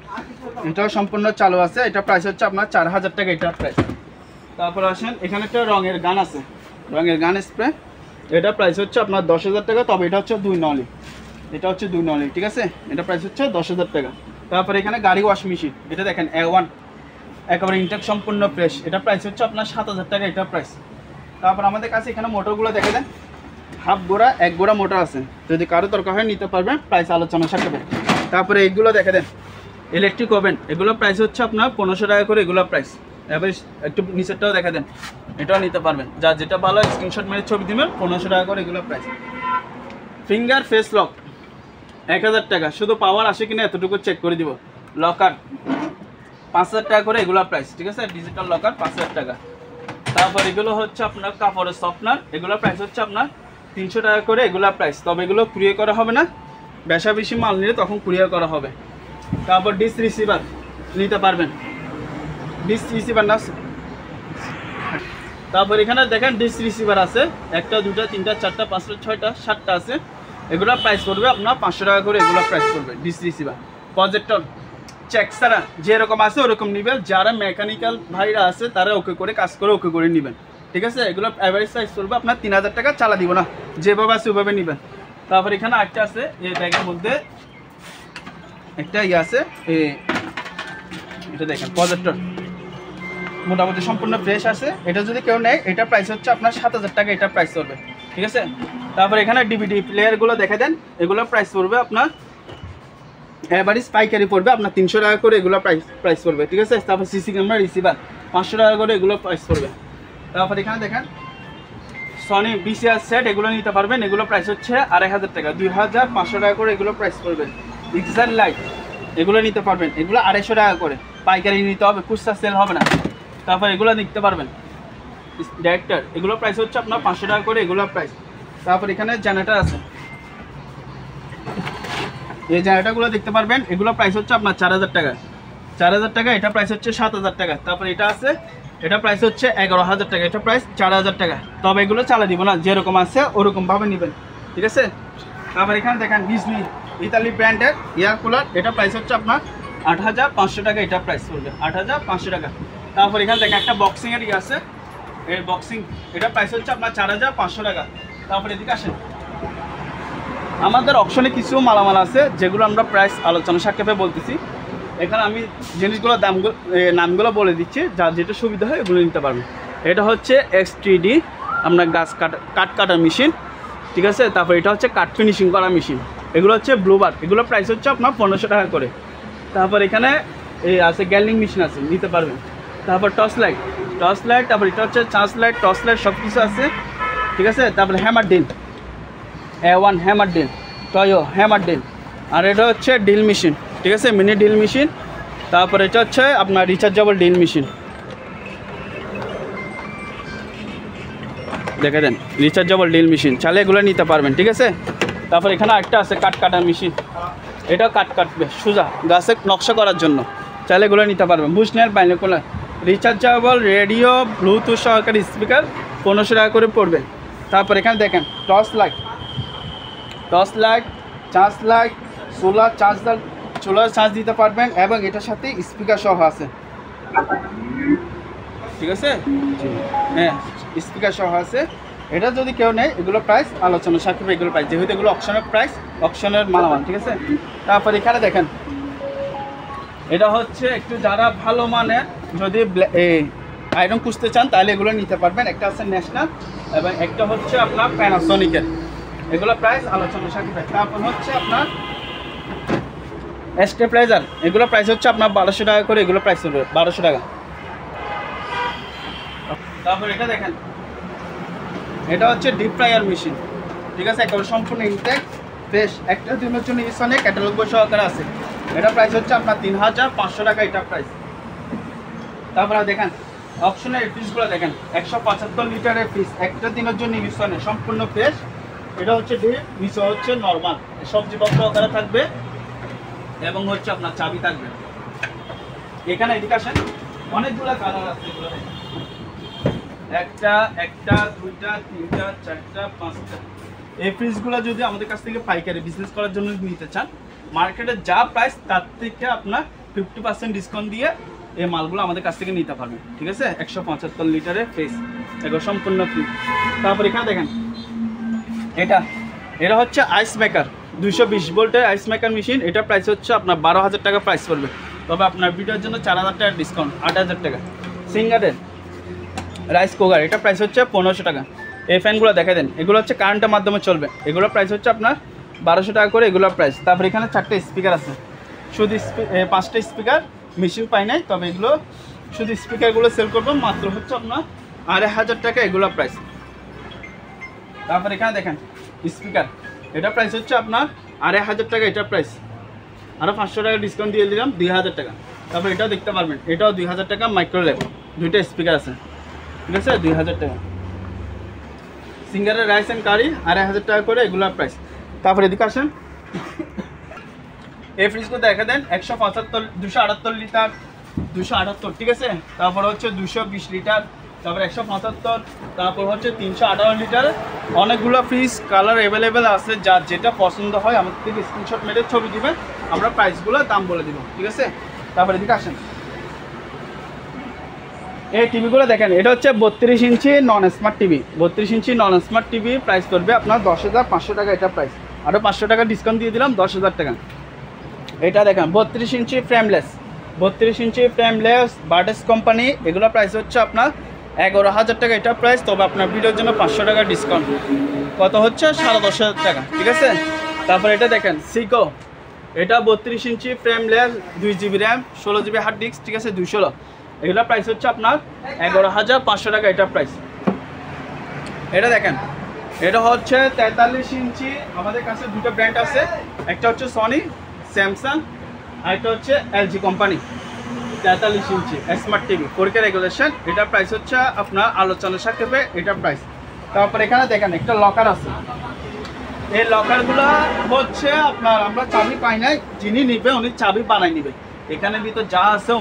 এটাও সম্পূর্ণ চালু আছে, এটা প্রাইস হচ্ছে আপনার 4000 টাকা, এটা প্রাইস। তারপর আসেন এখানে একটা রঙের গান আছে, রঙের গান স্প্রে, এটা প্রাইস হচ্ছে আপনার 10000 টাকা, তবে এটা হচ্ছে 2 নলি, এটা হচ্ছে 2 নলি, ঠিক আছে, এটা প্রাইস হচ্ছে 10000 টাকা। তারপর এখানে গাড়ি ওয়াশ মেশিন, এটা দেখেন A1, একেবারে ইনটেক সম্পূর্ণ ফ্রেশ, এটা প্রাইস হচ্ছে আপনার 7000 টাকা, এটা প্রাইস। তারপর আমাদের কাছে এখানে মোটরগুলো দেখে দেন, হাফ গোড়া 1 গোড়া মোটর আছে, যদি কারো দরকার হয় নিতে পারবেন, প্রাইস আলোচনা সাপেক্ষে। তারপরে এইগুলো দেখে দেন ইলেকট্রিক ওভেন, এগুলো প্রাইস হচ্ছে আপনার 1500 টাকা করে, এগুলো প্রাইস। এবার একটু নিচেরটাও দেখা দেন, এটাও নিতে পারবেন, যা যেটা ভালো স্ক্রিনশট মেরে ছবি দিবেন, 1500 টাকা করে, এগুলো প্রাইস। ফিঙ্গার ফেস লক 1000 টাকা, শুধু পাওয়ার আসে কিনা এতটুকু চেক করে দিব। লকার 5000 টাকা করে, এগুলো প্রাইস, ঠিক আছে, ডিজিটাল লকার 5000 টাকা। তারপর এগুলো হচ্ছে আপনার কাপড়ের সফটনার, এগুলো প্রাইস হচ্ছে আপনার 300 টাকা করে, এগুলো প্রাইস, তবে এগুলো কুরিয়ার করা হবে না, বেশা বেশি মাল নিলে তখন কুরিয়ার করা হবে। তারপর ডিস রিসিভার নিতে পারবেন, ডিস রিসিভার না। তারপর এখানে দেখেন ডিস রিসিভার আছে, একটা, দুটা, তিনটা, চারটা, পাঁচটা, ছয়টা, 7টা আছে, এগুলো প্রাইস পড়বে আপনার 500 টাকা করে, এগুলো প্রাইস পড়বে। ডিস রিসিভার প্রজেক্টর চেক ছাড়া যেরকম আছে ওরকম নেবেন, যারা মেকানিক্যাল ভাইরা আছে তারা ওকে করে কাজ করে ওকে করে নেবেন, ঠিক আছে, এগুলো অ্যাভারেজ সাইজ পড়বে আপনার 3000 টাকা, চালা দিব না, যেভাবে আছে ওইভাবে নেবেন। তারপর এখানে আরেকটা আছে, এই ব্যাগের মধ্যে একটা ইয়ে আছে, এটা দেখেন প্রজেক্টর, মোটামুটি সম্পূর্ণ ফ্রেশ আছে। এটা যদি কেউ নেয়, এটা প্রাইস হচ্ছে আপনার 7000 টাকা, এটা প্রাইস পড়বে। ঠিক আছে, তারপর এখানে ডিভিডি প্লেয়ারগুলো দেখে দেন, এগুলো প্রাইস পড়বে আপনার এভারেজ পাইকারি পড়বে আপনার 300 টাকা করে, এগুলো প্রাইস পড়বে। ঠিক আছে, তারপর সিসি ক্যামেরা রিসিভার 500 টাকা করে, এগুলো প্রাইস পড়বে। তারপর এখানে দেখেন সনি বিসিআর সেট, এগুলো নিতে পারবেন, এগুলো প্রাইস হচ্ছে 2500 টাকা, 2500 টাকা করে এগুলো প্রাইস পড়বে। এক্সার লাইট এগুলো নিতে পারবেন, এগুলো 250 টাকা করে, পাইকারি নিতে হবে, খুচরা সেল হবে না। তারপর এগুলো নিতে পারবেন ডাইরেক্টর, এগুলো প্রাইস হচ্ছে আপনার 500 টাকা করে, এগুলো প্রাইস। তারপর এখানে জেনারেটর আছে, এই জেনারেটরগুলো দেখতে পারবেন, এগুলো প্রাইস হচ্ছে আপনার 4000 টাকা, 4000 টাকা, এটা প্রাইস হচ্ছে 7000 টাকা। তারপর এটা আছে, এটা প্রাইস হচ্ছে 11000 টাকা, এটা প্রাইস 4000 টাকা। তবে এগুলো চালা দিব না, যেরকম আছে ওরকমভাবে নেবেন। ঠিক আছে, তারপর এখানে দেখেন বিজলি ইতালি ব্র্যান্ডের এয়ার কুলার, এটা প্রাইস হচ্ছে আপনার 8500 টাকা, এটা প্রাইস পড়বে 8500 টাকা। তারপর এখানে দেখেন একটা বক্সিংয়ের ইয়ে আছে, এই বক্সিং, এটা প্রাইস হচ্ছে আপনার 4500 টাকা। তারপর এদিকে আসেন, আমাদের অপশনে কিছু মালামাল আছে যেগুলো আমরা প্রাইস আলোচনা সাক্ষেপে বলতেছি। এখানে আমি জিনিসগুলোর নামগুলো বলে দিচ্ছি, যার যেটা সুবিধা হয় এগুলো নিতে পারবেন। এটা হচ্ছে X3D আপনার গাছ কাট কাটার মেশিন। ঠিক আছে, তারপর এটা হচ্ছে কাট ফিনিশিং করা মেশিন, এগুলো হচ্ছে ব্লুবার, এগুলো প্রাইস হচ্ছে আপনার 1500 টাকা করে। তারপর এখানে এই আছে গ্যালিং মেশিন আছে, নিতে পারবেন। তারপর টর্চ লাইট, তারপর এটা হচ্ছে চার্জ লাইট, টর্চ লাইট সব কিছু আছে। ঠিক আছে, তারপরে hammer drill, A1 hammer drill, Toyo hammer drill, আর এটা হচ্ছে ডিল মেশিন। ঠিক আছে, মিনি ডিল মেশিন। তারপর এটা হচ্ছে আপনার রিচার্জেবল ডিল মেশিন, দেখে দেন রিচার্জেবল ডিল মেশিন, চালে এগুলো নিতে পারবেন। ঠিক আছে, তারপর এখানে একটা আছে কাট কাটার মেশিন, এটা কাট কাটবে সোজা গাছে নকশা করার জন্য, চাইলে এগুলো নিতে পারবেন। বুশনের বাইনোকুলার, রিচার্জেবল রেডিও ব্লুটুথ সহকারী স্পিকার 1500 টাকা করে পড়বে। তারপর এখানে দেখেন torch light, charge light, solar charge দিতে পারবেন, এবং এটার সাথে স্পিকার সহ আছে। ঠিক আছে, হ্যাঁ স্পিকার সহ আছে। এটা যদি কেউ নেয়, এগুলো প্রাইস আলোচনা সাক্ষেপে এগুলো প্রাইস, যেহেতু এগুলো অপশনের প্রাইস, অপশনের মালামাল। ঠিক আছে, তারপর এখানে দেখেন এটা হচ্ছে একটু যারা ভালো মানের যদি আয়রন খুঁজতে চান তাহলে এগুলো নিতে পারবেন। একটা আছে ন্যাশনাল এবং একটা হচ্ছে আপনার প্যানাসোনিকের, এগুলো প্রাইস আলোচনা সাক্ষেপে। তারপর হচ্ছে আপনার স্টেবিলাইজার, এগুলো প্রাইস হচ্ছে আপনার 1200 টাকা করে, এগুলো প্রাইস হবে 1200 টাকা। তারপর এটা দেখেন, এটা হচ্ছে ডিপ ফ্রায়ার মেশিন। ঠিক আছে, একেবারে সম্পূর্ণ ইনটেক ফ্রেশ, একটা দিনের জন্য ইসনে ক্যাটালগ বই সহকারে আছে, এটা প্রাইস হচ্ছে আপনার 3500 টাকা, এটা প্রাইস। তারপরে দেখেন অপশনের পিসগুলো দেখেন, 175 লিটারের পিস, একটা দিনের জন্য ইসনে সম্পূর্ণ ফ্রেশ। এটা হচ্ছে ডিপ, নিচে হচ্ছে নর্মাল, সবজি বক্স সহকারে থাকবে এবং হচ্ছে আপনার চাবি থাকবে। এখানে এদিকে আসেন, অনেকগুলো কালার আছে, এগুলো একটা দুইটা তিনটা চারটা পাঁচটা। এই ফ্রিজগুলো যদি আমাদের কাছ থেকে পাইকারি বিজনেস করার জন্য নিতে চান, মার্কেটে যা প্রাইস তার থেকে আপনার 50% ডিসকাউন্ট দিয়ে এই মালগুলো আমাদের কাছ থেকে নিতে পারবেন। ঠিক আছে, 175 লিটারের ফ্রিজ, এগুলো সম্পূর্ণ ফ্রি। তারপর এখানে দেখেন এটা হচ্ছে আইস মেকার, 220 ভোল্টের আইস মেকার মেশিন, এটা প্রাইস হচ্ছে আপনার 12000 টাকা প্রাইস পড়বে। তবে আপনার ভিডিওর জন্য 4000 টাকা ডিসকাউন্ট, 8000 টাকা। সিঙ্গারের রাইস কুকার, এটা প্রাইস হচ্ছে 1500 টাকা। এই ফ্যানগুলো দেখা দেন, এগুলো হচ্ছে কারেন্টের মাধ্যমে চলবে, এগুলো প্রাইস হচ্ছে আপনার 1200 টাকা করে, এগুলো প্রাইস। তারপর এখানে 4টা স্পিকার আছে, শুধু 5টা স্পিকার, মেশিন পাই নাই, তবে এগুলো শুধু স্পিকারগুলো সেল করবো মাত্র হচ্ছে আপনার 2500 টাকা, এগুলো প্রাইস। তারপর এখানে দেখেন স্পিকার, এটা প্রাইস হচ্ছে আপনার 2500 টাকা, এটা প্রাইস। আরও 500 টাকা ডিসকাউন্ট দিয়ে দিলাম, 2000 টাকা। তারপর এটাও দেখতে পারবেন, এটাও 2000 টাকা, মাইক্রোলেভ, 2টা স্পিকার আছে। ঠিক আছে, 2000 টাকা। সিঙ্গারের রাইস অ্যান্ড কারি 2500 টাকা করে, এগুলোর প্রাইস। তারপরে এদিকে আসেন, এই ফ্রিজগুলো দেখা দেন 278 লিটার, 278। ঠিক আছে, তারপর হচ্ছে 220 লিটার, তারপর 175, তারপর হচ্ছে 318 লিটার। অনেকগুলো ফ্রিজ কালার অ্যাভেলেবেল আছে, যার যেটা পছন্দ হয় আমাদের থেকে স্ক্রিনশট মেরে ছবি দিবেন, আমরা প্রাইসগুলো দাম বলে দিব। ঠিক আছে, তারপর এদিকে আসেন, এই টিভিগুলো দেখেন, এটা হচ্ছে 32 ইঞ্চি নন স্মার্ট টিভি। 32 ইঞ্চি নন স্মার্ট টিভি প্রাইস করবে আপনার 10,500 টাকা। এটা প্রাইস আরও 500 টাকা ডিসকাউন্ট দিয়ে দিলাম, 10,000 টাকা। এটা দেখেন 32 ইঞ্চি ফ্রেমলেস, 32 ইঞ্চি ফ্রেমলেস বার্ডেস কোম্পানি, এগুলো প্রাইস হচ্ছে আপনার 11,000 টাকা। এটা প্রাইস, তবে আপনার ভিডিওর জন্য 500 টাকা ডিসকাউন্ট, কত হচ্ছে 10,500 টাকা, ঠিক আছে। তারপর এটা দেখেন সিকো, এটা 32 ইঞ্চি frameless, 2 GB RAM, 16 GB hard disk, ঠিক আছে, 216। এগুলো প্রাইস হচ্ছে আপনার 11,500 টাকা। এটা প্রাইস। এটা দেখেন, এটা হচ্ছে 43 ইঞ্চি, আমাদের কাছে দুটো ব্র্যান্ড আছে, একটা হচ্ছে সনি, স্যামসাং, আর একটা হচ্ছে এলজি কোম্পানি। 43 ইঞ্চি স্মার্ট টিভি 4K রেগুলেশন। এটা প্রাইস হচ্ছে আপনার আলোচনা সাপেক্ষে এটা প্রাইস। তারপর এখানে দেখেন একটা লকার আছে, এই লকারগুলো হচ্ছে আপনার আমরা চাবি পাই নাই, যিনি নিবে উনি চাবি বানাই নিবে। এখানে ভিতর যা আছে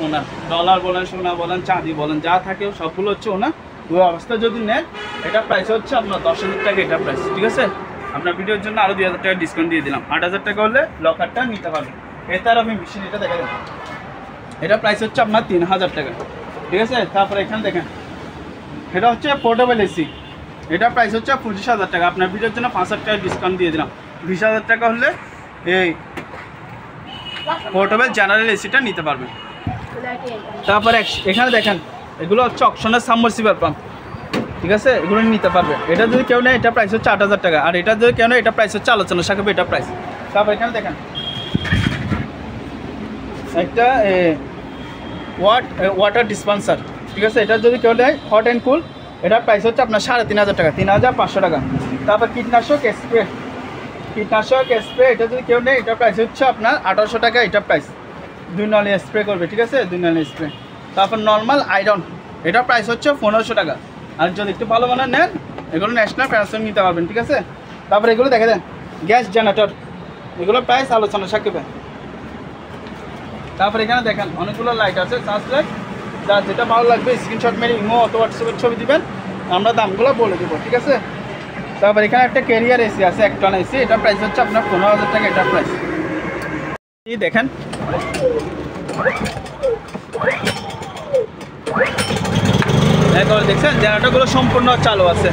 ওনার, ডলার বলেন, সোনা বলেন, চাঁদি বলেন, যা থাকে সবগুলো হচ্ছে ওনার। ওই অবস্থা যদি নেন, এটা প্রাইস হচ্ছে আপনার 10,000 টাকা। এটা প্রাইস, ঠিক আছে। আপনার ভিডিওর জন্য আরও 2,000 টাকা ডিসকাউন্ট দিয়ে দিলাম, 8,000 টাকা হলে লকারটা নিতে পারবেন। এটার আমি মেশিন, এটা দেখা যাবে, এটা প্রাইস হচ্ছে আপনার 3,000 টাকা, ঠিক আছে। তারপরে এখানে দেখেন, এটা হচ্ছে পোর্টেবল এসি, এটা প্রাইস হচ্ছে 25,000 টাকা। আপনার ভিডিওর জন্য 5,000 টাকা ডিসকাউন্ট দিয়ে দিলাম, 20,000 টাকা হলে এই পোর্টেবল জেনারেল এসিটা নিতে পারবেন। তারপরে এখানে দেখেন, এগুলো হচ্ছে অকশনের সাবমার্সিবল পাম্প, ঠিক আছে, এগুলো নিতে পারবে। এটা যদি কেউ নেয়, এটা প্রাইস হচ্ছে 8,000 টাকা। আর এটা যদি কেউ নেয়, এটা প্রাইস হচ্ছে আলোচনা সাপেক্ষে এটা প্রাইস। তারপর এখানে দেখেন একটা ওয়াটার ডিসপেন্সার, ঠিক আছে, এটা যদি কেউ নেয় হট অ্যান্ড কুল, এটার প্রাইস হচ্ছে আপনার 3,500 টাকা, 3,500 টাকা। তারপর কীটনাশক স্প্রে, এটা যদি কেউ নেয়, এটার প্রাইস হচ্ছে আপনার 1,800 টাকা। এটা প্রাইস 2 নলি স্প্রে করবে, ঠিক আছে, 2 নলি স্প্রে। তারপর নর্মাল আয়রন, এটার প্রাইস হচ্ছে 1,500 টাকা। আর যদি একটু ভালো মানের নেন, এগুলো ন্যাশনাল প্যারাসন নিতে পারবেন, ঠিক আছে। তারপরে এগুলো দেখে দেন গ্যাস জেনারেটর, এগুলো প্রাইস আলোচনা সাপেক্ষে। তারপরে এখানে দেখেন অনেকগুলো লাইট আছে, সার্চ লাইট, যার যেটা ভালো লাগবে স্ক্রিনশট মেরে ইমো অথবা হোয়াটসঅ্যাপের ছবি দিবেন, আমরা দামগুলো বলে দেবো, ঠিক আছে। তারপর এখানে একটা ক্যারিয়ার এসি আছে, 1 টন এসি, এটা প্রাইস হচ্ছে আপনার 15,000 টাকা। এটা প্রাইস এই দেখেন, দেখছেন জেনারেটরগুলো সম্পূর্ণ চালু আছে।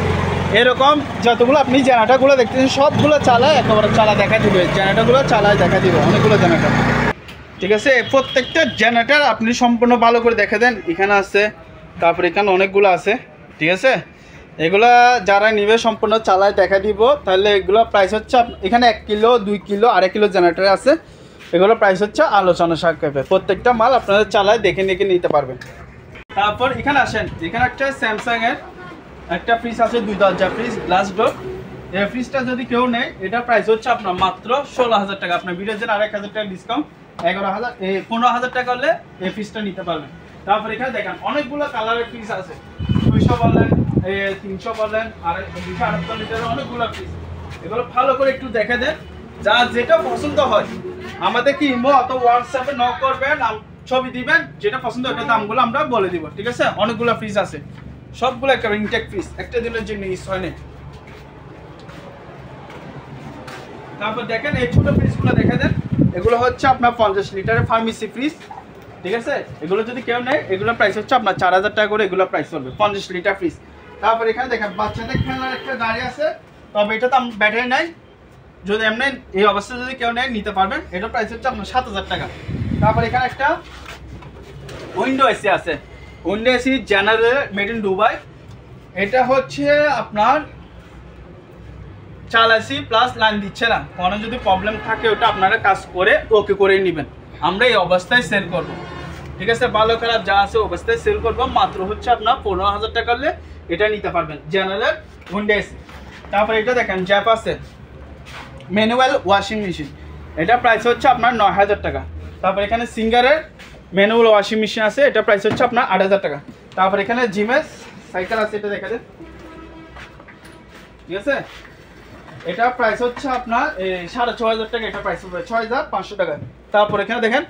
এরকম যতগুলো আপনি জেনারেটরগুলো দেখতেছেন সবগুলো চালায়, একেবারে চালা দেখা দিবে, জেনারেটরগুলো চালায় দেখা দিবে, অনেকগুলো জেনারেটর, ঠিক আছে। প্রত্যেকটা জেনারেটর আপনি সম্পূর্ণ ভালো করে দেখে দেন, এখানে আছে, তারপরে এখানে অনেকগুলো আছে, ঠিক আছে। এগুলা যারা নিবে সম্পূর্ণ চালায় দেখা দিব। তাহলে এগুলো প্রাইস হচ্ছে এখানে 1 কিলো, 2 কিলো, 2.5 কিলো জেনারেটর আছে, এগুলো প্রাইস হচ্ছে আলোচনা সাপেক্ষে। প্রত্যেকটা মাল আপনারা চালায় দেখে নিতে পারবেন। তারপর এখানে আসেন, এখানে একটা স্যামসাংয়ের একটা ফ্রিজ আছে, 2 দরজা ফ্রিজ, গ্লাস ডোর। এই ফ্রিজটা যদি কেউ নেয়, এটা প্রাইস হচ্ছে আপনার মাত্র 16,000 টাকা। আপনার ভিডিওর জন্য 1,000 টাকা ডিসকাউন্ট, 15,000 টাকা হলে এই ফ্রিজটা নিতে পারবেন। তারপর এখানে দেখেন অনেকগুলো কালারের ফ্রিজ আছে, 200 বলেন, 300 বলেন, আর 258 লিটারের অনেকগুলো ফ্রিজ। এগুলো ভালো করে একটু দেখে দেন, যা যেটা পছন্দ হয় আমাদেরকে ইমো অথবা হোয়াটসঅ্যাপে নক করবেন, ছবি দিবেন, যেটা পছন্দ ওটা দামগুলো আমরা বলে দিব, ঠিক আছে। অনেকগুলো ফ্রিজ আছে, সবগুলো একটা ইনটেক ফ্রিজ, একটা দিনের জন্য ইউজ হয় না। তারপর দেখেন এই ছোট ফ্রিজগুলো দেখে দেন, এগুলো হচ্ছে আপনার 50 লিটারের ফার্মেসি ফ্রিজ, ঠিক আছে। এগুলো যদি কেউ নেয়, এগুলো প্রাইস হচ্ছে আপনার 4,000 টাকা করে, এগুলো প্রাইস পড়বে 50 লিটার ফ্রিজ। তারপর এখানে দেখেন বাচ্চাদের খেলার একটা গাড়ি আছে, তবে এটা তো ব্যাটারি নাই, যদি এমনি এই অবস্থায় যদি কেউ নেয় নিতে পারবেন, এটা প্রাইস হচ্ছে আপনার 7,000 টাকা। তারপর এখানে একটা উইন্ডো এসি আছে, window AC general made in Dubai. এটা হচ্ছে আপনার চালাসি প্লাস লাইন দিচ্ছে না, কোনো যদি প্রবলেম থাকে ওটা আপনারা কাজ করে ওকে করে নেবেন, আমরা এই অবস্থায় সেল করব, ঠিক আছে। ভালো খারাপ যা আছে অবস্থায় সেল করব, মাত্র হচ্ছে আপনার 15,000 টাকা হলে এটা নিতে পারবেন, জেনারেল উইন্ডো এসি। তারপর এটা দেখেন জ্যাপ আছে, ম্যানুয়াল ওয়াশিং মেশিন, এটা প্রাইস হচ্ছে আপনার 9,000 টাকা। তারপর এখানে সিঙ্গারের ম্যানুয়াল ওয়াশিং মেশিন আছে, এটা প্রাইস হচ্ছে আপনার 8,000 টাকা। তারপর এখানে জিমেস সাইকেল আছে, এটা দেখা যায়, ঠিক আছে। এটা প্রাইস হচ্ছে আপনার 6,500 টাকা, এটা প্রাইস হবে 6,500 টাকা। তারপর এখানে দেখেন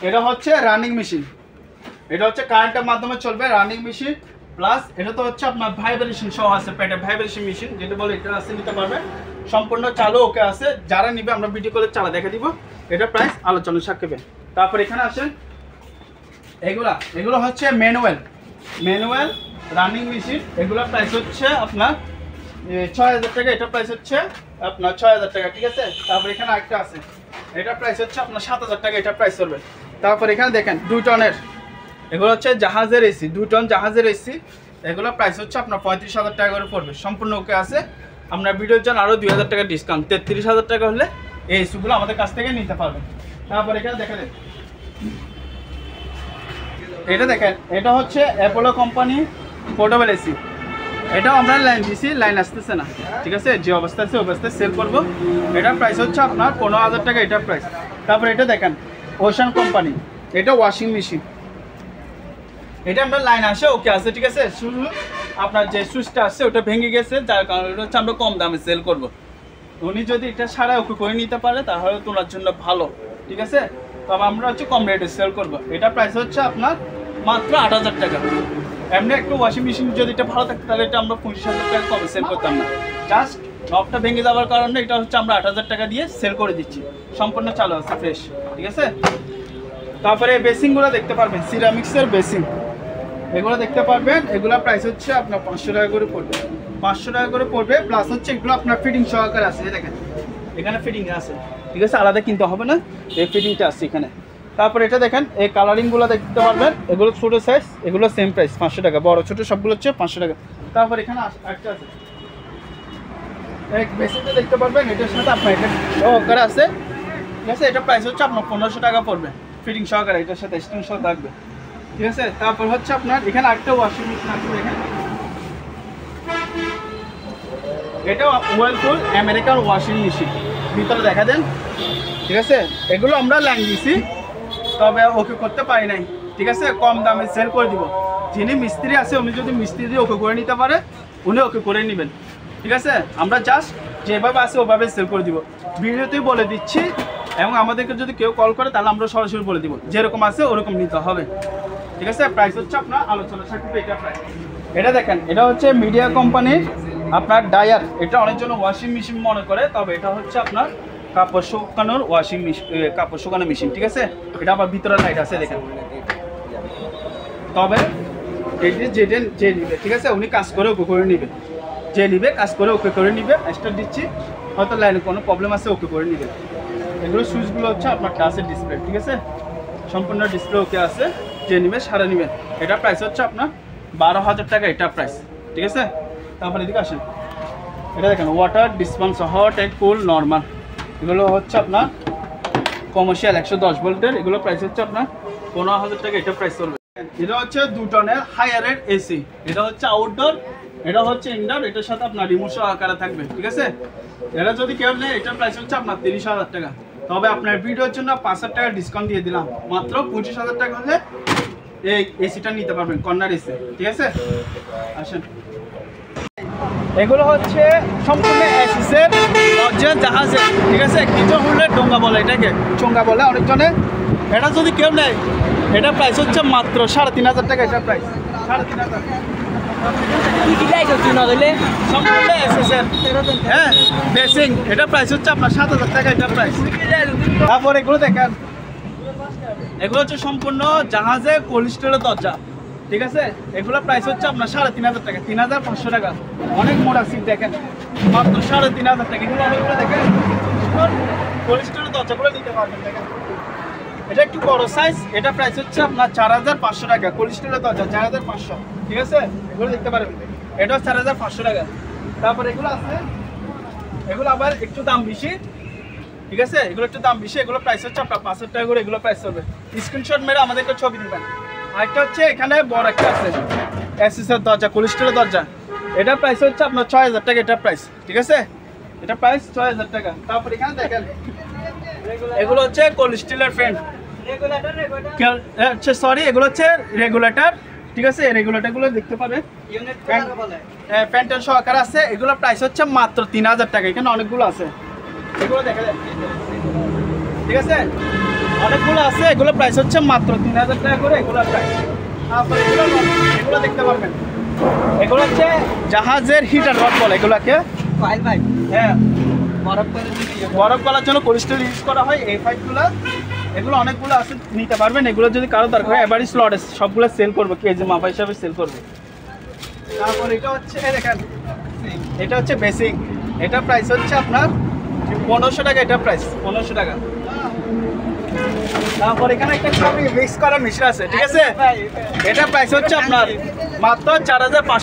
এটা হচ্ছে রানিং মেশিন, এটা হচ্ছে কারেন্টের মাধ্যমে চলবে রানিং মেশিন, প্লাস এটা তো হচ্ছে আপনার ভাইব্রেশন সহ আছে, পেটে ভাইব্রেশন মেশিন যেটা বলে, এটা আছে, নিতে পারবে, সম্পূর্ণ চালু ওকে আছে, যারা নিবে আমরা ভিডিও করে চালা দেখে দিব, এটা প্রাইস আলোচনা সাপেক্ষে। তারপর এখানে আসেন এগুলো হচ্ছে ম্যানুয়াল রানিং মেশিন। এগুলোর প্রাইস হচ্ছে আপনার ৬,০০০ টাকা। এটা প্রাইস হচ্ছে আপনার ৬,০০০ টাকা, ঠিক আছে। তারপর এখানে আরেকটা আছে, এটা প্রাইস হচ্ছে আপনার ৭,০০০ টাকা, এটা প্রাইস করবে। তারপর এখানে দেখেন 2 টনের, এগুলো হচ্ছে জাহাজের এসি, 2 টন জাহাজের এসি। এগুলো প্রাইস হচ্ছে আপনার ৩৫,০০০ টাকা করে পড়বে, সম্পূর্ণ ওকে আছে। আপনার ভিডিওর জন্য আরও ২,০০০ টাকা ডিসকাউন্ট, ৩৩,০০০ টাকা হলে এই এসিগুলো আমাদের কাছ থেকে নিতে পারবেন। তারপর এখানে দেখেন, এটা দেখেন, এটা হচ্ছে অ্যাপোলো কোম্পানি পোর্টেবল এসি। এটাও আমরা লাইন দিছি, লাইন আসতেছে না, ঠিক আছে। যে অবস্থা আছে অবস্থায় সেল করবো। এটার প্রাইস হচ্ছে আপনার ১৫,০০০ টাকা, এটার প্রাইস। তারপর এটা দেখেন ওশান কোম্পানি, এটা ওয়াশিং মেশিন। এটা আমরা লাইন আসে ওকে আছে, ঠিক আছে। শুধু আপনার যে সুইচটা আছে ওটা ভেঙে গেছে, যার কারণে এটা হচ্ছে আমরা কম দামে সেল করবো। উনি যদি এটা সারা ওকে করে নিতে পারে তাহলে তোলার জন্য ভালো, ঠিক আছে। তবে আমরা হচ্ছে কম রেটে সেল করবো। এটা প্রাইস হচ্ছে আপনার মাত্র ৮,০০০ টাকা। এমনি একটু ওয়াশিং মেশিন যদি এটা ভালো থাকতো তাহলে এটা আমরা ২৫,০০০ টাকা কমে সেল করতাম না। জাস্ট নবটা ভেঙে যাওয়ার কারণে এটা হচ্ছে আমরা ৮,০০০ টাকা দিয়ে সেল করে দিচ্ছি, সম্পূর্ণ চালু আছে, ফ্রেশ, ঠিক আছে। তারপরে বেসিনগুলো দেখতে পারবেন, সিরামিক্সের বেসিন, এগুলো দেখতে পারবেন। এগুলো প্রাইস হচ্ছে আপনার ৫০০ টাকা করে পড়বে, ৫০০ টাকা করে পড়বে। প্লাস হচ্ছে এগুলো আপনার ফিটিং সহকারে আছে, দেখেন এখানে ফিটিং আছে, ঠিক আছে, আলাদা কিনতে হবে না, এই ফিটিংটা আছে এখানে। তারপরে এটা দেখেন, এই কালারিংগুলো দেখতে পারবেন, এগুলো ছোটো সাইজ, এগুলো সেম প্রাইস ৫০০ টাকা, বড় ছোটো সবগুলো হচ্ছে ৫০০ টাকা। তারপর এখানে একটা আছে, বেসিনটা দেখতে পারবেন, এটার সাথে আপনার এটা সহকারে আছে, ঠিক আছে। এটা প্রাইস হচ্ছে আপনার ১৫০০ টাকা পড়বে, ফিটিং সহকারে, এটার সাথে স্টিং সহ থাকবে, ঠিক আছে। তারপর হচ্ছে আপনার এখানে একটা ওয়াশিং মেশিন আছে, এখানে এটা ওয়ার্লপুল আমেরিকান ওয়াশিং মেশিন, ভিতরে দেখা দেন, ঠিক আছে। এগুলো আমরা লাইন দিছি, তবে ওকে করতে পারি নাই, ঠিক আছে। কম দামে সেল করে দিব। যিনি মিস্ত্রি আছে উনি যদি মিস্ত্রি দিয়ে ওকে করে নিতে পারে উনি ওকে করে নেবেন, ঠিক আছে। আমরা জাস্ট যেভাবে আছে ওভাবে সেল করে দিব, ভিডিওতেই বলে দিচ্ছি। এবং আমাদেরকে যদি কেউ কল করে তাহলে আমরা সরাসরি বলে দিব, যেরকম আছে ওরকম নিতে হবে, ঠিক আছে। প্রাইস হচ্ছে আপনার আলোচনা সাপেক্ষে এটা প্রাইস। এটা দেখেন, এটা হচ্ছে মিডিয়া কোম্পানির আপনার ডায়ার। এটা অনেকজন ওয়াশিং মেশিন মনে করে, তবে এটা হচ্ছে আপনার কাপড় শুকানোর ওয়াশিং মেশিন, কাপড় শুকানো মেশিন, ঠিক আছে। এটা আবার ভিতরে লাইট আছে দেখেন। তবে এই যে নিবে, ঠিক আছে, উনি কাজ করে ওকে করে নিবে, যে নিবে কাজ করে ওকে করে নিবে। স্টার্ট দিচ্ছি, হয়তো লাইনে কোনো প্রবলেম আছে ওকে করে নিবে। এগুলো সুইচগুলো হচ্ছে আপনার টাচের ডিসপ্লে, ঠিক আছে, সম্পূর্ণ ডিসপ্লে ওকে আছে, যে নিবে সারা নিবেন। এটা প্রাইস হচ্ছে আপনার ১২,০০০ টাকা, এটা প্রাইস, ঠিক আছে। তারপরে এদিকে আসেন, এটা দেখেন water dispense, hot and cool normal. এগুলো হচ্ছে আপনার কমার্শিয়াল ১১০ ভোল্টের, এগুলো প্রাইস হচ্ছে আপনার ১৫,০০০ টাকা, এটা প্রাইস করবে। এটা হচ্ছে ২ টনের হায়ারের এসি, এটা হচ্ছে আউটডোর, এটা হচ্ছে ইনডোর, এটার সাথে আপনার রিমোট আকারে থাকবে, ঠিক আছে। এটা যদি কেউ নেয় এটার প্রাইস হচ্ছে আপনার ৩০,০০০ টাকা। তবে আপনার ভিডিওর জন্য ৫,০০০ টাকা ডিসকাউন্ট দিয়ে দিলাম, মাত্র ২৫,০০০ টাকা হলে এই এসিটা নিতে পারবেন, কর্নার এসি, ঠিক আছে। আসেন, এগুলো হচ্ছে সম্পূর্ণ এসিসের অরিজিনাল জাহাজের, ঠিক আছে। কিছু হলে ডোঙ্গা বলে, এটাকে চোঙ্গা বলে অনেকজনে। এটা যদি কেউ নেয় এটা প্রাইস হচ্ছে মাত্র ৩৫,০০০ টাকা, এটা প্রাইস ৩৫,০০০। সম্পূর্ণ এসিসের, হ্যাঁ, বেসিং, এটা প্রাইস হচ্ছে আপনার ৭,০০০ টাকা, এটা প্রাইস। তারপর এগুলো দেখেন, এগুলো হচ্ছে সম্পূর্ণ জাহাজে কোলেস্ট্রলের দরজা, ঠিক আছে। এগুলো প্রাইস হচ্ছে আপনার ৩৫,০০০ টাকা, ৩৫০০ টাকা। অনেক মোটা সিট দেখেন, মাত্র ৩৫,০০০ টাকা। এগুলো অনেকগুলো দেখেন কোলেস্ট্রলের দরজাগুলো নিতে পারবেন, দেখেন এটা একটু বড় সাইজ, এটা প্রাইস হচ্ছে আপনার ৪৫০০ টাকা, কোলেস্ট্রলের দরজা ৪৫০০, ঠিক আছে। এগুলো দেখতে পারবেন, এটাও ৪৫০০ টাকা। তারপর এগুলো আছে, এগুলো আবার একটু দাম বেশি, ঠিক আছে। এগুলো একটু দাম বেশি, এগুলো প্রাইস হচ্ছে আপনার ৫০০ টাকা করে, এগুলো প্রাইস হবে। স্ক্রিনশট মেরে আমাদেরকে ছবি দিবেন। আরেকটা হচ্ছে এখানে বড় একটা আছে এসিসের দরজা, কোলেস্ট্রলের দরজা, এটা প্রাইস হচ্ছে আপনার ৬,০০০ টাকা, এটা প্রাইস, ঠিক আছে। এটা প্রাইস ৬,০০০ টাকা। তারপর এখানে দেখেন এগুলো হচ্ছে কোলেস্ট্রলের ফ্যান, সরি এগুলো হচ্ছে রেগুলেটর, ঠিক আছে। রেগুলেটরগুলো দেখতে পাবেন, ফ্যানটার সহকারে আছে। এগুলো প্রাইস হচ্ছে মাত্র ৩,০০০ টাকা। এখানে অনেকগুলো আছে, এগুলো দেখা যায়, ঠিক আছে, অনেকগুলো আছে। এগুলো প্রাইস হচ্ছে মাত্র ৩,০০০ টাকা করে, এগুলো প্রাইস। তারপরে এগুলো দেখতে পারবেন, এগুলো হচ্ছে জাহাজের হিটার রড বলে এগুলোকে, হ্যাঁ, বরফ করার জন্য কোলেস্ট্রল ইউজ করা হয় এই পাইপগুলো। এগুলো অনেকগুলো আছে, নিতে পারবেন। এগুলো যদি কারো দরকার হয় এবারই স্লটে সবগুলো সেল করবো, কেজি মাপা হিসাবে সেল করবো। তারপর এটা হচ্ছে দেখেন, এটা হচ্ছে বেসিক, এটা প্রাইস হচ্ছে আপনার 1500 টাকা, এটা প্রাইস 1500 টাকা। তারপর এখানে একটা মিক্স করা মেশিন আছে, ঠিক আছে, এটা প্রাইস হচ্ছে আপনার মাত্র 4500